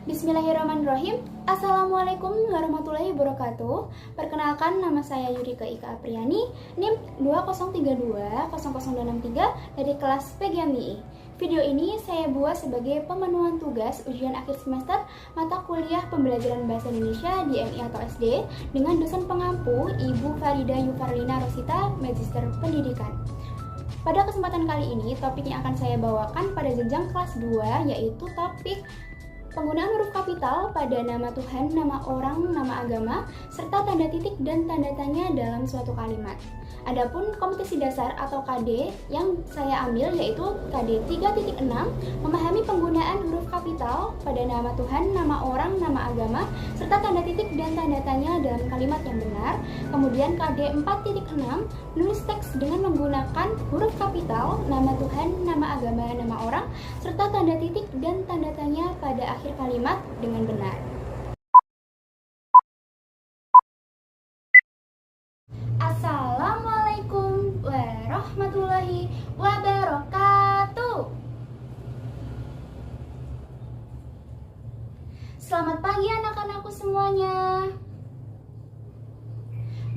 Bismillahirrahmanirrahim. Assalamualaikum warahmatullahi wabarakatuh. Perkenalkan, nama saya Yurika Ika Apriani, NIM 203200263 dari kelas PGMI. Video ini saya buat sebagai pemenuhan tugas ujian akhir semester mata kuliah pembelajaran bahasa Indonesia di MI atau SD dengan dosen pengampu Ibu Farida Yufarlina Rosita, Magister Pendidikan. Pada kesempatan kali ini, topik yang akan saya bawakan pada jenjang kelas 2 yaitu topik penggunaan huruf kapital pada nama Tuhan, nama orang, nama agama, serta tanda titik dan tanda tanya dalam suatu kalimat. Adapun kompetisi dasar atau KD yang saya ambil yaitu KD 3.6, memahami penggunaan huruf kapital pada nama Tuhan, nama orang, nama agama, serta tanda titik dan tanda tanya dalam kalimat yang benar. Kemudian KD 4.6, menulis teks dengan menggunakan huruf kapital, nama Tuhan, nama agama, nama orang, serta tanda titik dan tanda tanya pada akhir kalimat dengan benar. Assalamualaikum warahmatullahi wabarakatuh. Selamat pagi anak-anakku semuanya.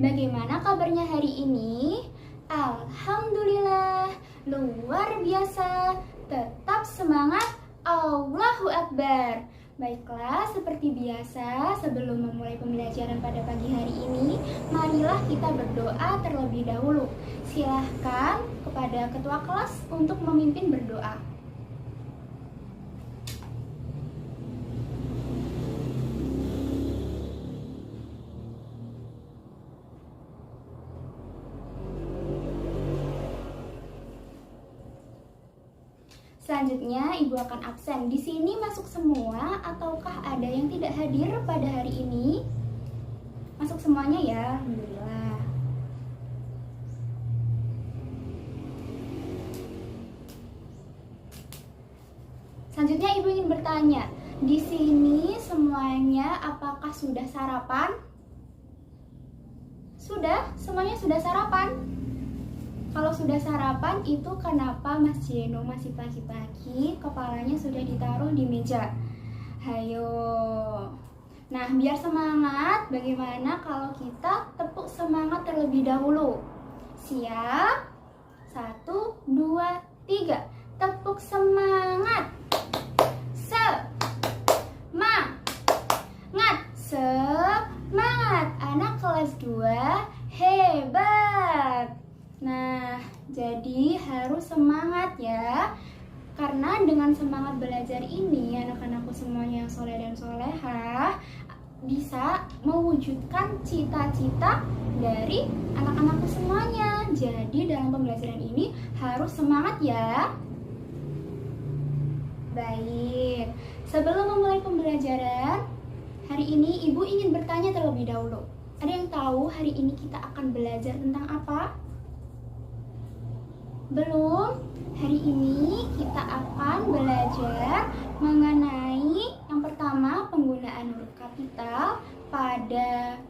Bagaimana kabarnya hari ini? Alhamdulillah, luar biasa. Tetap semangat, Allahu Akbar. Baiklah, seperti biasa, sebelum memulai pembelajaran pada pagi hari ini, marilah kita berdoa terlebih dahulu. Silahkan kepada ketua kelas untuk memimpin berdoa. Selanjutnya, Ibu akan absen. Di sini masuk semua ataukah ada yang tidak hadir pada hari ini? Masuk semuanya ya, alhamdulillah. Selanjutnya, Ibu ingin bertanya, di sini semuanya apakah sudah sarapan? Sudah? Semuanya sudah sarapan? Kalau sudah sarapan, itu kenapa Mas Jeno masih pagi-pagi kepalanya sudah ditaruh di meja? Hayo. Nah, biar semangat, bagaimana kalau kita tepuk semangat terlebih dahulu? Siap? 1, 2, 3. Tepuk semangat. Semangat. Anak kelas 2 hebat. Nah, jadi harus semangat ya. Karena dengan semangat belajar ini, anak-anakku semuanya yang soleh dan solehah bisa mewujudkan cita-cita dari anak-anakku semuanya. Jadi dalam pembelajaran ini harus semangat ya. Baik, sebelum memulai pembelajaran, hari ini Ibu ingin bertanya terlebih dahulu. Ada yang tahu hari ini kita akan belajar tentang apa? Belum? Hari ini kita akan belajar mengenai yang pertama, penggunaan huruf kapital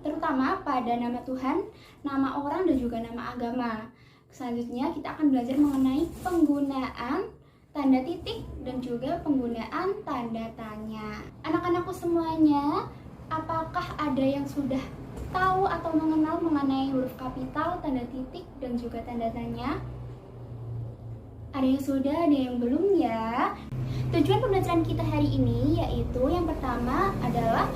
terutama pada nama Tuhan, nama orang dan juga nama agama. Selanjutnya kita akan belajar mengenai penggunaan tanda titik dan juga penggunaan tanda tanya. Anak-anakku semuanya, apakah ada yang sudah tahu atau mengenal mengenai huruf kapital, tanda titik dan juga tanda tanya? Ada yang sudah, ada yang belum ya. Tujuan pembelajaran kita hari ini yaitu yang pertama adalah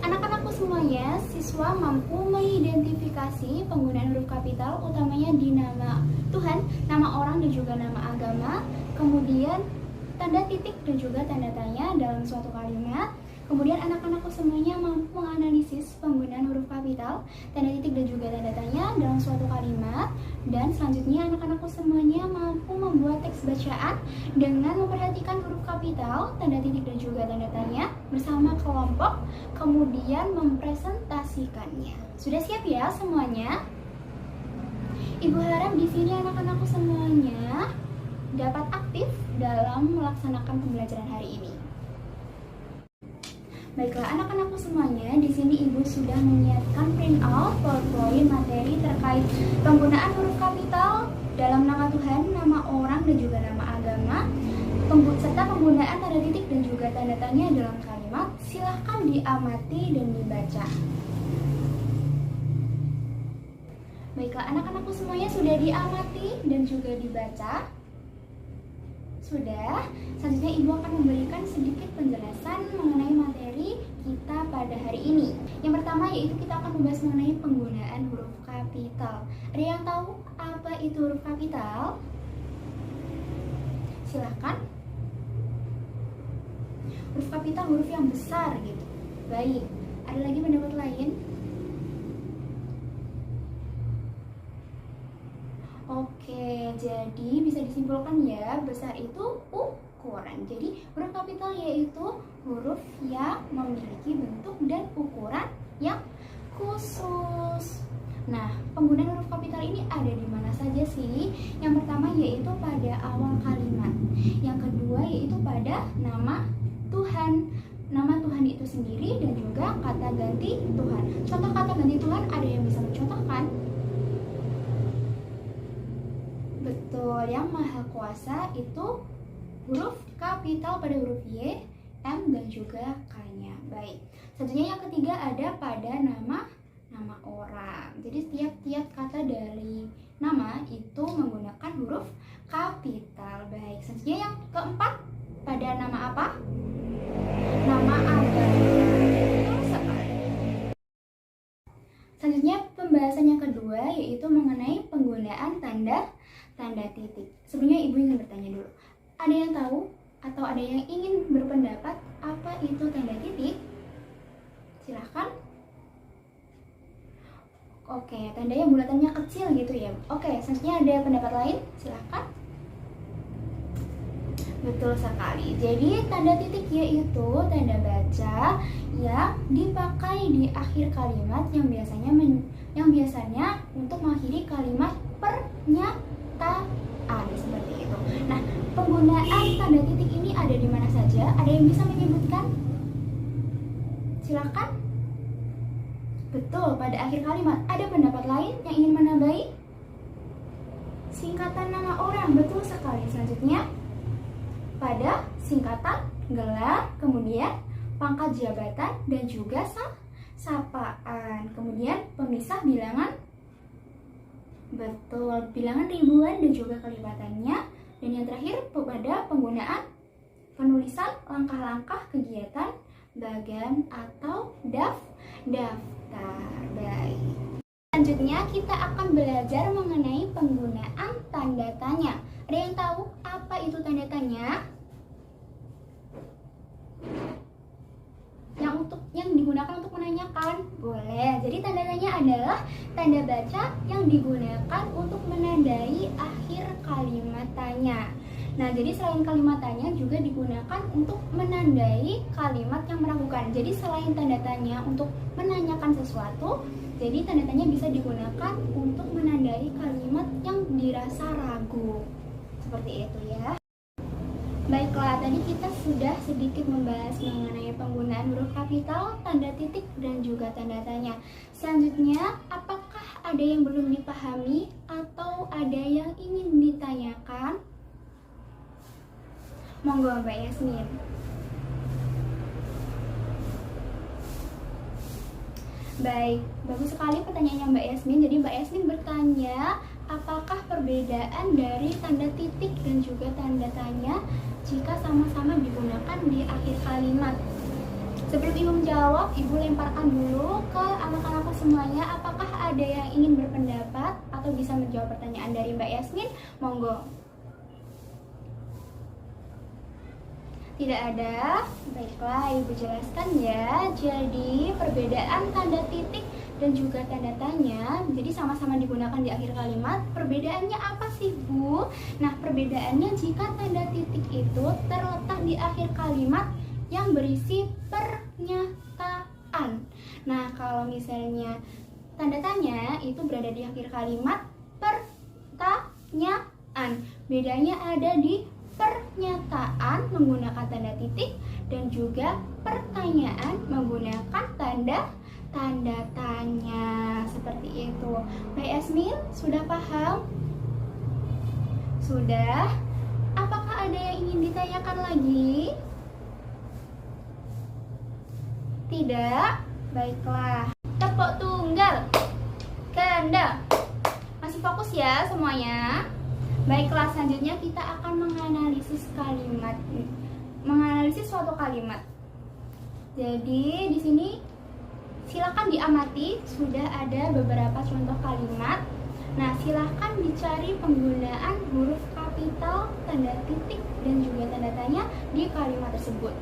anak-anakku semuanya, siswa mampu mengidentifikasi penggunaan huruf kapital utamanya di nama Tuhan, nama orang dan juga nama agama, kemudian tanda titik dan juga tanda tanya dalam suatu kalimat. Kemudian anak-anakku semuanya mampu menganalisis penggunaan huruf kapital, tanda titik dan juga tanda tanya dalam suatu kalimat. Dan selanjutnya anak-anakku semuanya mampu membuat teks bacaan dengan memperhatikan huruf kapital, tanda titik dan juga tanda tanya bersama kelompok, kemudian mempresentasikannya. Sudah siap ya semuanya? Ibu harap di sini anak-anakku semuanya dapat aktif dalam melaksanakan pembelajaran hari ini. Baiklah anak-anakku semuanya, di sini Ibu sudah menyiapkan print out PowerPoint materi terkait penggunaan huruf kapital dalam nama Tuhan, nama orang dan juga nama agama, serta penggunaan tanda titik dan juga tanda tanya dalam kalimat, silahkan diamati dan dibaca. Baiklah, anak-anakku semuanya sudah diamati dan juga dibaca? Sudah? Selanjutnya Ibu akan memberikan sedikit penjelasan mengenai materi kita pada hari ini. Yang pertama yaitu kita akan membahas mengenai penggunaan huruf kapital. Ada yang tahu apa itu huruf kapital? Silahkan. Huruf kapital huruf yang besar gitu. Baik, ada lagi pendapat lain? Oke, jadi bisa disimpulkan ya, besar itu ukuran. Jadi huruf kapital yaitu huruf yang memiliki bentuk dan ukuran yang khusus. Nah, penggunaan huruf kapital ini ada di mana saja sih? Yang pertama yaitu pada awal kalimat. Yang kedua yaitu pada nama Tuhan. Nama Tuhan itu sendiri dan juga kata ganti Tuhan. Contoh kata ganti Tuhan ada yang bisa mencontohkan? Betul, yang Maha Kuasa itu huruf kapital pada huruf Y, M, dan juga K-nya. Baik, selanjutnya yang ketiga ada pada nama orang. Jadi tiap-tiap kata dari nama itu menggunakan huruf kapital. Baik, selanjutnya yang keempat pada nama apa? Nama agama. Betul sekali. Selanjutnya pembahasan yang kedua yaitu mengenai penggunaan tanda titik. Sebelumnya Ibu ingin bertanya dulu. Ada yang tahu atau ada yang ingin berpendapat apa itu tanda titik? Silahkan. Oke, tanda yang bulatannya kecil gitu ya. Oke, selanjutnya ada pendapat lain? Silahkan. Betul sekali. Jadi tanda titik yaitu tanda baca yang dipakai di akhir kalimat yang biasanya untuk mengakhiri kalimat pernyataan seperti itu. Nah, penggunaan tanda titik ini ada di mana saja? Ada yang bisa menyebutkan? Silakan. Betul, pada akhir kalimat. Ada pendapat lain yang ingin menambahi? Singkatan nama orang, betul sekali. Selanjutnya pada singkatan, gelar, kemudian pangkat jabatan dan juga sapaan. Kemudian pemisah bilangan, betul, bilangan ribuan dan juga kelipatannya. Dan yang terakhir pada penggunaan penulisan langkah-langkah kegiatan, bagan atau daftar. Baik. Selanjutnya kita akan belajar mengenai penggunaan tanda tanya. Ada yang tahu apa itu tanda tanya? Yang digunakan untuk menanyakan? Boleh. Jadi tanda tanya adalah tanda baca yang digunakan untuk menandai akhir kalimat tanya. Nah, jadi selain kalimat tanya juga digunakan untuk menandai kalimat yang meragukan. Jadi selain tanda tanya untuk menanyakan sesuatu, jadi tanda tanya bisa digunakan untuk menandai kalimat yang dirasa ragu. Seperti itu ya. Baiklah, tadi kita sudah sedikit membahas mengenai penggunaan huruf kapital, tanda titik, dan juga tanda tanya. Selanjutnya, apakah ada yang belum dipahami atau ada yang ingin ditanyakan? Monggo Mbak Yasmin. Baik, bagus sekali pertanyaannya Mbak Yasmin. Jadi Mbak Yasmin bertanya, apakah perbedaan dari tanda titik dan juga tanda tanya jika sama-sama digunakan di akhir kalimat? Sebelum Ibu menjawab, Ibu lemparkan dulu ke anak-anakku semuanya, apakah ada yang ingin berpendapat atau bisa menjawab pertanyaan dari Mbak Yasmin? Monggo. Tidak ada? Baiklah, Ibu jelaskan ya. Jadi perbedaan tanda titik dan juga tanda tanya, jadi sama-sama digunakan di akhir kalimat. Perbedaannya apa sih, Bu? Nah, perbedaannya jika tanda titik itu terletak di akhir kalimat yang berisi pernyataan. Nah, kalau misalnya tanda tanya itu berada di akhir kalimat pertanyaan. Bedanya ada di pernyataan menggunakan tanda titik dan juga pertanyaan menggunakan tanda tanya. Seperti itu. Mbak Yasmin, sudah paham? Sudah? Apakah ada yang ingin ditanyakan lagi? Tidak? Baiklah. Tepuk tunggal. Ganda. Masih fokus ya semuanya? Baiklah, selanjutnya kita akan menganalisis suatu kalimat. Jadi di sini silakan diamati, sudah ada beberapa contoh kalimat. Nah, silahkan dicari penggunaan huruf kapital, tanda titik, dan juga tanda tanya di kalimat tersebut.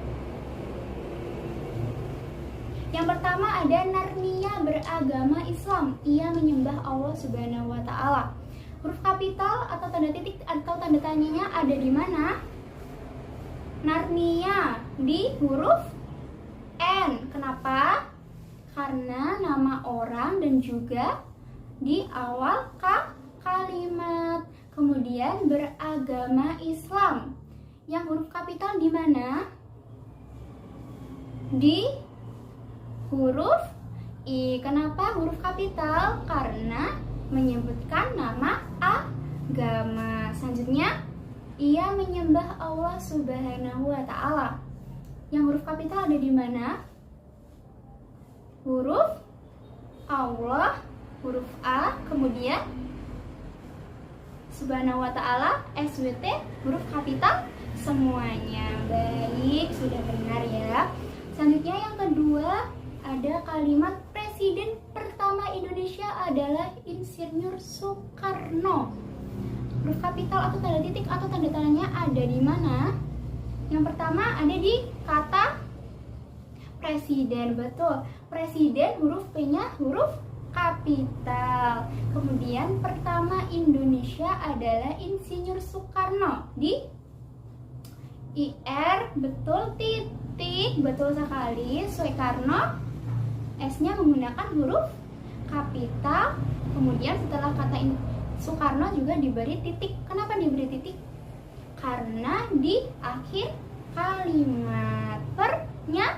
Yang pertama ada Narnia beragama Islam, ia menyembah Allah Subhanahu wa Ta'ala. Huruf kapital atau tanda titik atau tanda tanyanya ada di mana? Narnia di huruf N. Kenapa? Karena nama orang dan juga di awal kalimat. Kemudian beragama Islam. Yang huruf kapital di mana? Di huruf I. Kenapa huruf kapital? Karena menyebutkan nama agama. Selanjutnya, ia menyembah Allah Subhanahu wa Ta'ala. Yang huruf kapital ada di mana? Huruf Allah, huruf A, kemudian Subhanahu wa Ta'ala, SWT, huruf kapital semuanya. Baik, sudah benar ya. Selanjutnya yang kedua, ada kalimat Presiden pertama Indonesia adalah Insinyur Soekarno. Huruf kapital atau tanda titik atau tanda tanya ada di mana? Yang pertama ada di kata presiden. Betul, presiden huruf P-nya huruf kapital. Kemudian pertama Indonesia adalah Insinyur Soekarno di IR. Betul, titik, betul sekali. Soekarno, S-nya menggunakan huruf kapital. Kemudian setelah kata Soekarno juga diberi titik. Kenapa diberi titik? Karena di akhir kalimat pernyataan.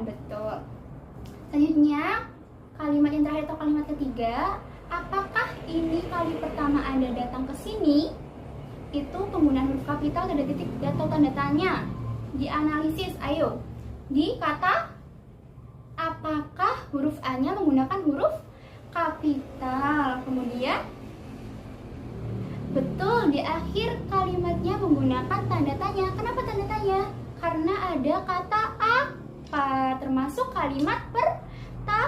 Betul. Selanjutnya kalimat yang terakhir atau kalimat ketiga, apakah ini kali pertama Anda datang ke sini? Itu penggunaan huruf kapital, tanda titik atau tanda tanya. Dianalisis, ayo. Di kata apakah huruf A-nya menggunakan huruf kapital. Kemudian betul, di akhir kalimatnya menggunakan tanda tanya. Kenapa tanda tanya? Karena ada kata apa, termasuk kalimat pertanyaan.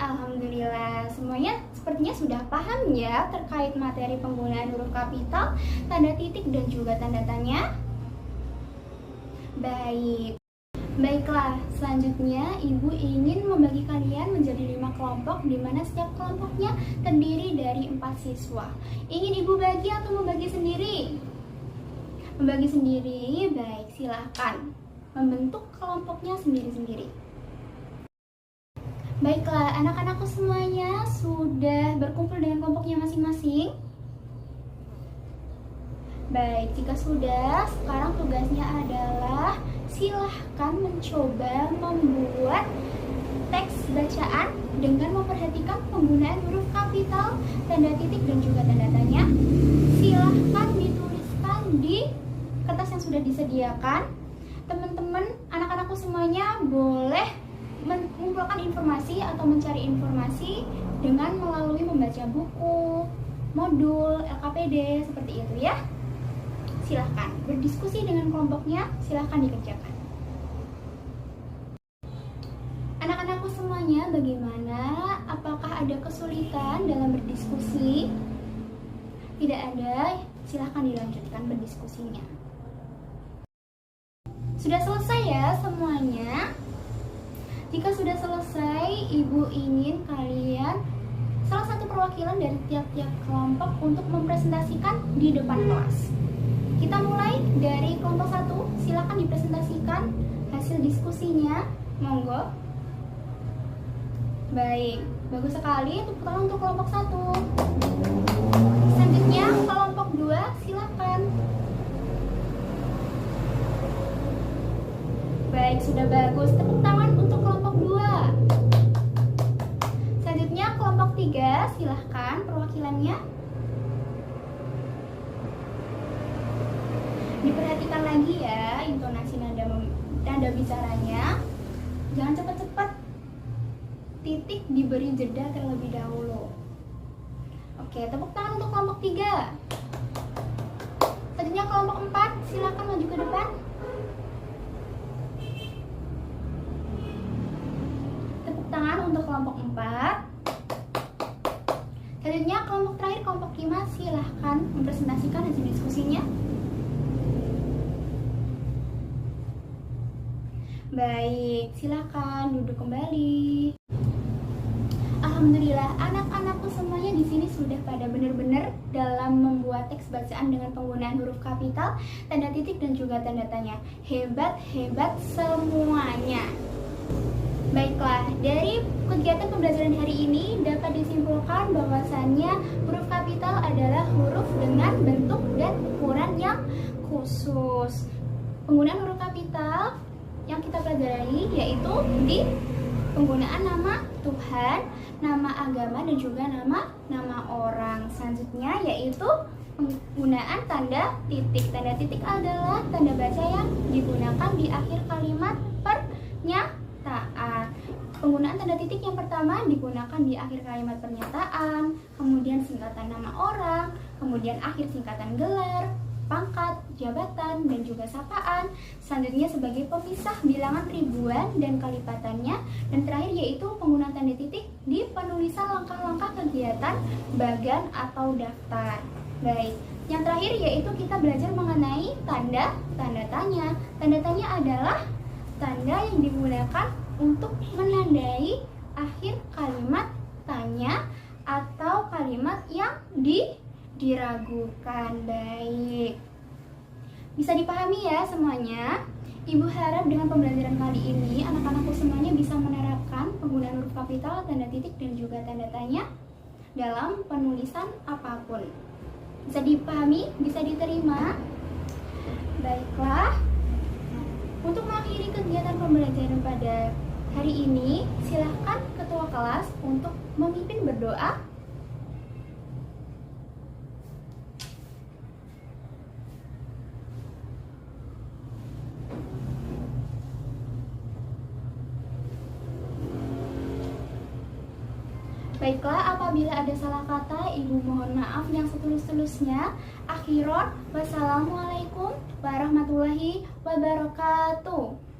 Alhamdulillah, semuanya sepertinya sudah paham ya terkait materi penggunaan huruf kapital, tanda titik, dan juga tanda tanya. Baiklah, selanjutnya Ibu ingin membagi kalian menjadi 5 kelompok, di mana setiap kelompoknya terdiri dari 4 siswa. Ingin Ibu bagi atau membagi sendiri? Membagi sendiri, baik, silahkan membentuk kelompoknya sendiri-sendiri. Baiklah, anak-anakku semuanya sudah berkumpul dengan kelompoknya masing-masing? Baik, jika sudah, sekarang tugasnya adalah silahkan mencoba membuat teks bacaan dengan memperhatikan penggunaan huruf kapital, tanda titik, dan juga tanda tanya. Silahkan dituliskan di kertas yang sudah disediakan. Teman-teman, anak-anakku semuanya boleh mengumpulkan informasi atau mencari informasi dengan melalui membaca buku, modul, LKPD, seperti itu ya. Silahkan berdiskusi dengan kelompoknya, silahkan dikerjakan. Anak-anakku semuanya, bagaimana? Apakah ada kesulitan dalam berdiskusi? Tidak ada, silahkan dilanjutkan berdiskusinya. Sudah selesai ya semuanya? Jika sudah selesai, Ibu ingin kalian salah satu perwakilan dari tiap-tiap kelompok untuk mempresentasikan di depan kelas. Kita mulai dari kelompok 1, silakan dipresentasikan hasil diskusinya, monggo. Baik, bagus sekali, tepuk tangan untuk kelompok 1. Selanjutnya kelompok 2, silakan. Baik, sudah bagus, tepuk tangan untuk kelompok 2. Selanjutnya kelompok 3, silahkan perwakilannya. Diperhatikan lagi ya intonasi nada bicaranya. Jangan cepat-cepat. Titik diberi jeda terlebih dahulu. Oke, tepuk tangan untuk kelompok 3. Selanjutnya kelompok 4, silakan maju ke depan. Tepuk tangan untuk kelompok 4. Selanjutnya kelompok terakhir, kelompok 5, silahkan mempresentasikan hasil diskusinya. Baik, silakan duduk kembali. Alhamdulillah, anak-anakku semuanya di sini sudah pada benar-benar dalam membuat teks bacaan dengan penggunaan huruf kapital, tanda titik dan juga tanda tanya. Hebat semuanya. Baiklah, dari kegiatan pembelajaran hari ini dapat disimpulkan bahwasannya huruf kapital adalah huruf dengan bentuk dan ukuran yang khusus. Penggunaan huruf kapital yang kita pelajari yaitu di penggunaan nama Tuhan, nama agama, dan juga nama orang. Selanjutnya yaitu penggunaan tanda titik. Tanda titik adalah tanda baca yang digunakan di akhir kalimat pernyataan. Penggunaan tanda titik yang pertama digunakan di akhir kalimat pernyataan, kemudian singkatan nama orang, kemudian akhir singkatan gelar, pangkat, jabatan, dan juga sapaan. Selanjutnya sebagai pemisah bilangan ribuan dan kelipatannya. Dan terakhir yaitu penggunaan tanda titik di penulisan langkah-langkah kegiatan bagan atau daftar. Baik, yang terakhir yaitu kita belajar mengenai tanda tanya. Tanda tanya adalah tanda yang digunakan untuk menandai akhir kalimat tanya atau kalimat yang diragukan. Baik, bisa dipahami ya semuanya. Ibu harap dengan pembelajaran kali ini anak-anakku semuanya bisa menerapkan penggunaan huruf kapital, tanda titik, dan juga tanda tanya dalam penulisan apapun. Bisa dipahami, bisa diterima. Baiklah, untuk mengakhiri kegiatan pembelajaran pada hari ini, silahkan ketua kelas untuk memimpin berdoa. Baiklah, apabila ada salah kata, Ibu mohon maaf yang setulus-tulusnya. Akhiron, wassalamualaikum warahmatullahi wabarakatuh.